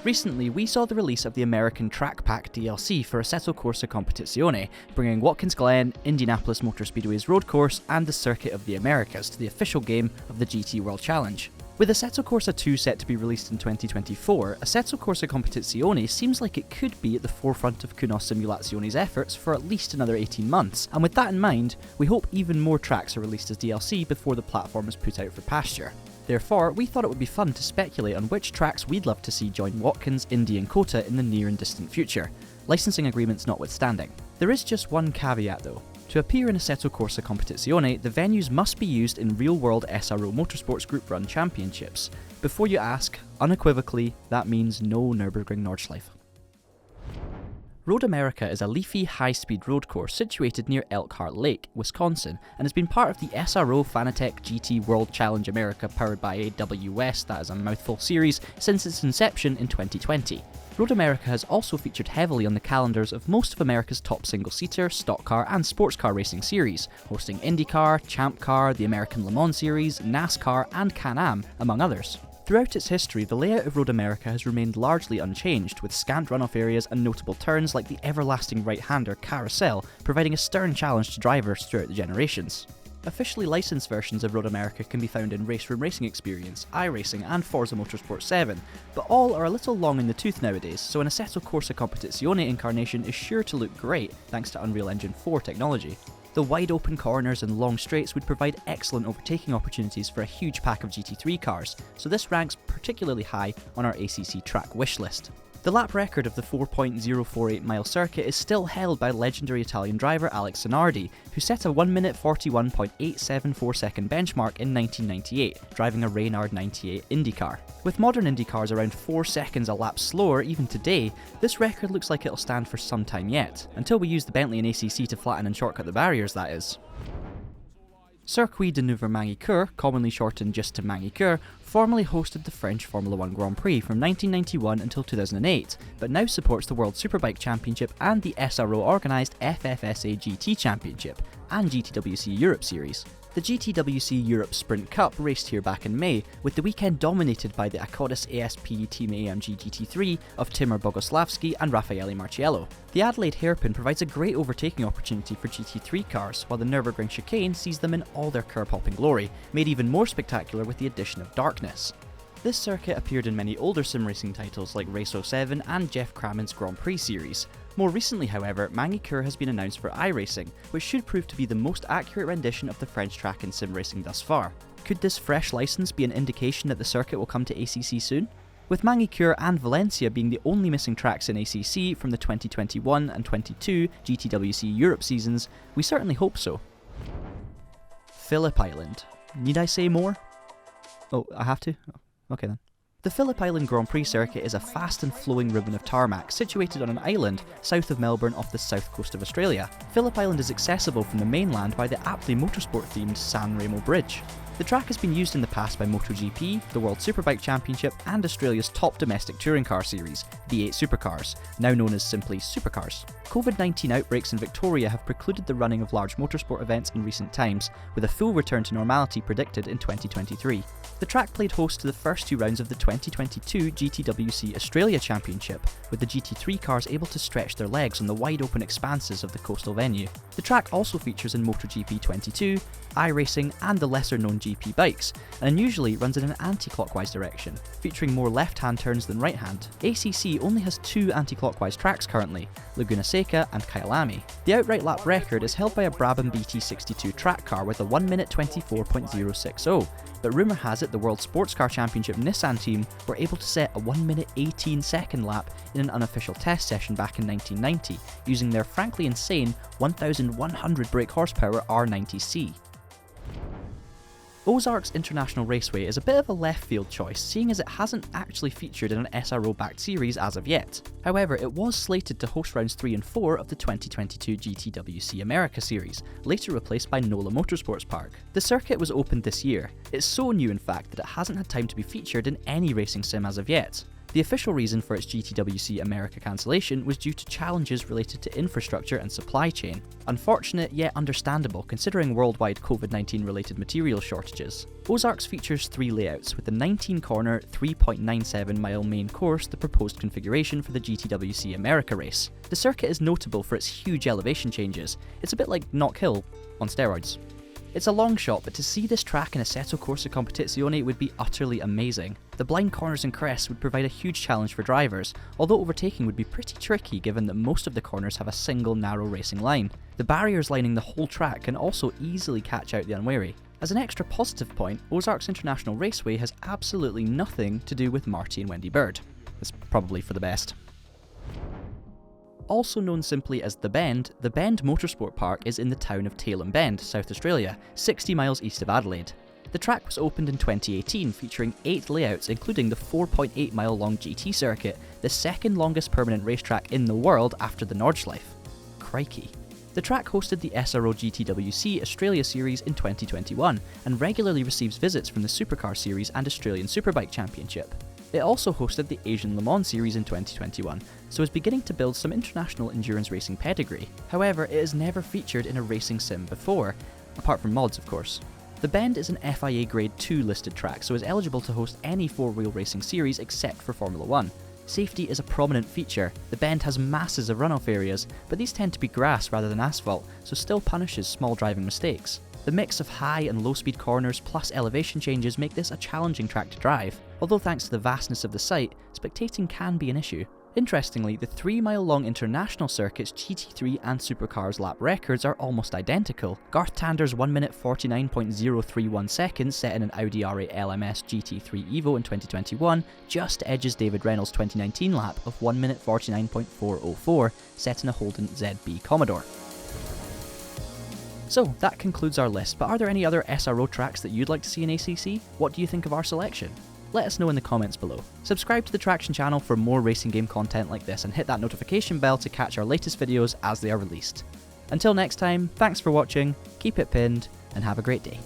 Recently, we saw the release of the American Track Pack DLC for Assetto Corsa Competizione, bringing Watkins Glen, Indianapolis Motor Speedway's road course, and the Circuit of the Americas to the official game of the GT World Challenge. With Assetto Corsa 2 set to be released in 2024, Assetto Corsa Competizione seems like it could be at the forefront of Kunos Simulazione's efforts for at least another 18 months, and with that in mind, we hope even more tracks are released as DLC before the platform is put out for pasture. Therefore, we thought it would be fun to speculate on which tracks we'd love to see join Watkins, Indy and COTA in the near and distant future, licensing agreements notwithstanding. There is just one caveat though. To appear in Assetto Corsa Competizione, the venues must be used in real-world SRO Motorsports Group-run championships. Before you ask, unequivocally, that means no Nürburgring Nordschleife. Road America is a leafy, high-speed road course situated near Elkhart Lake, Wisconsin, and has been part of the SRO Fanatec GT World Challenge America powered by AWS, that is a mouthful, series since its inception in 2020. Road America has also featured heavily on the calendars of most of America's top single-seater, stock car and sports car racing series, hosting IndyCar, Champ Car, the American Le Mans Series, NASCAR and Can-Am, among others. Throughout its history, the layout of Road America has remained largely unchanged, with scant runoff areas and notable turns like the everlasting right-hander Carousel, providing a stern challenge to drivers throughout the generations. Officially licensed versions of Road America can be found in Race Room Racing Experience, iRacing and Forza Motorsport 7, but all are a little long in the tooth nowadays, so an Assetto Corsa Competizione incarnation is sure to look great thanks to Unreal Engine 4 technology. The wide open corners and long straights would provide excellent overtaking opportunities for a huge pack of GT3 cars, so this ranks particularly high on our ACC track wishlist. The lap record of the 4.048 mile circuit is still held by legendary Italian driver Alex Zanardi, who set a 1 minute 41.874 second benchmark in 1998, driving a Reynard 98 IndyCar. With modern IndyCars around 4 seconds a lap slower even today, this record looks like it'll stand for some time yet, until we use the Bentley and ACC to flatten and shortcut the barriers, that is. Circuit de Nouveau Magny-Cours, commonly shortened just to Magny-Cours, formerly hosted the French Formula 1 Grand Prix from 1991 until 2008, but now supports the World Superbike Championship and the SRO organised FFSA GT Championship and GTWC Europe Series. The GTWC Europe Sprint Cup raced here back in May, with the weekend dominated by the Akkodis ASP Team AMG GT3 of Timur Bogoslavski and Raffaele Marciello. The Adelaide Hairpin provides a great overtaking opportunity for GT3 cars, while the Nürburgring Chicane sees them in all their curb-hopping glory, made even more spectacular with the addition of darkness. This circuit appeared in many older sim racing titles like Race 07 and Jeff Crammond's Grand Prix series. More recently, however, Magny-Cours has been announced for iRacing, which should prove to be the most accurate rendition of the French track in sim racing thus far. Could this fresh license be an indication that the circuit will come to ACC soon? With Magny-Cours and Valencia being the only missing tracks in ACC from the 2021 and 22 GTWC Europe seasons, we certainly hope so. Phillip Island. Need I say more? Oh, I have to? Okay then. The Phillip Island Grand Prix circuit is a fast and flowing ribbon of tarmac situated on an island south of Melbourne off the south coast of Australia. Phillip Island is accessible from the mainland by the aptly motorsport themed San Remo Bridge. The track has been used in the past by MotoGP, the World Superbike Championship and Australia's top domestic touring car series, V8 Supercars, now known as simply Supercars. COVID-19 outbreaks in Victoria have precluded the running of large motorsport events in recent times, with a full return to normality predicted in 2023. The track played host to the first 2 rounds of the 2022 GTWC Australia Championship, with the GT3 cars able to stretch their legs on the wide open expanses of the coastal venue. The track also features in MotoGP 22, iRacing and the lesser known GP bikes, and unusually runs in an anti-clockwise direction, featuring more left-hand turns than right-hand. ACC only has 2 anti-clockwise tracks currently, Laguna Seca and Kyalami. The outright lap record is held by a Brabham BT62 track car with a 1 minute 24.060, but rumour has it the World Sports Car Championship Nissan team were able to set a 1 minute 18 second lap in an unofficial test session back in 1990, using their frankly insane 1100 brake horsepower R90C. Ozarks International Raceway is a bit of a left field choice, seeing as it hasn't actually featured in an SRO-backed series as of yet. However, it was slated to host rounds 3 and 4 of the 2022 GTWC America series, later replaced by NOLA Motorsports Park. The circuit was opened this year. It's so new in fact that it hasn't had time to be featured in any racing sim as of yet. The official reason for its GTWC America cancellation was due to challenges related to infrastructure and supply chain. Unfortunate yet understandable considering worldwide COVID-19 related material shortages. Ozarks features 3 layouts, with the 19-corner, 3.97-mile main course the proposed configuration for the GTWC America race. The circuit is notable for its huge elevation changes. It's a bit like Knock Hill on steroids. It's a long shot, but to see this track in Assetto Corsa Competizione would be utterly amazing. The blind corners and crests would provide a huge challenge for drivers, although overtaking would be pretty tricky given that most of the corners have a single narrow racing line. The barriers lining the whole track can also easily catch out the unwary. As an extra positive point, Ozarks International Raceway has absolutely nothing to do with Marty and Wendy Bird. It's probably for the best. Also known simply as The Bend Motorsport Park is in the town of Tailem Bend, South Australia, 60 miles east of Adelaide. The track was opened in 2018, featuring 8 layouts including the 4.8 mile long GT circuit, the second longest permanent racetrack in the world after the Nordschleife. Crikey. The track hosted the SRO GTWC Australia Series in 2021, and regularly receives visits from the Supercar Series and Australian Superbike Championship. It also hosted the Asian Le Mans Series in 2021, so is beginning to build some international endurance racing pedigree. However, it has never featured in a racing sim before, apart from mods of course. The Bend is an FIA Grade 2 listed track, so is eligible to host any 4-wheel racing series except for Formula 1. Safety is a prominent feature. The Bend has masses of runoff areas, but these tend to be grass rather than asphalt, so still punishes small driving mistakes. The mix of high and low speed corners plus elevation changes make this a challenging track to drive, although thanks to the vastness of the site, spectating can be an issue. Interestingly, the 3-mile long international circuit's GT3 and Supercars lap records are almost identical. Garth Tander's 1 minute 49.031 seconds set in an Audi R8 LMS GT3 Evo in 2021 just edges David Reynolds' 2019 lap of 1 minute 49.404 set in a Holden ZB Commodore. So that concludes our list, but are there any other SRO tracks that you'd like to see in ACC? What do you think of our selection? Let us know in the comments below. Subscribe to the Traxion channel for more racing game content like this and hit that notification bell to catch our latest videos as they are released. Until next time, thanks for watching, keep it pinned, and have a great day.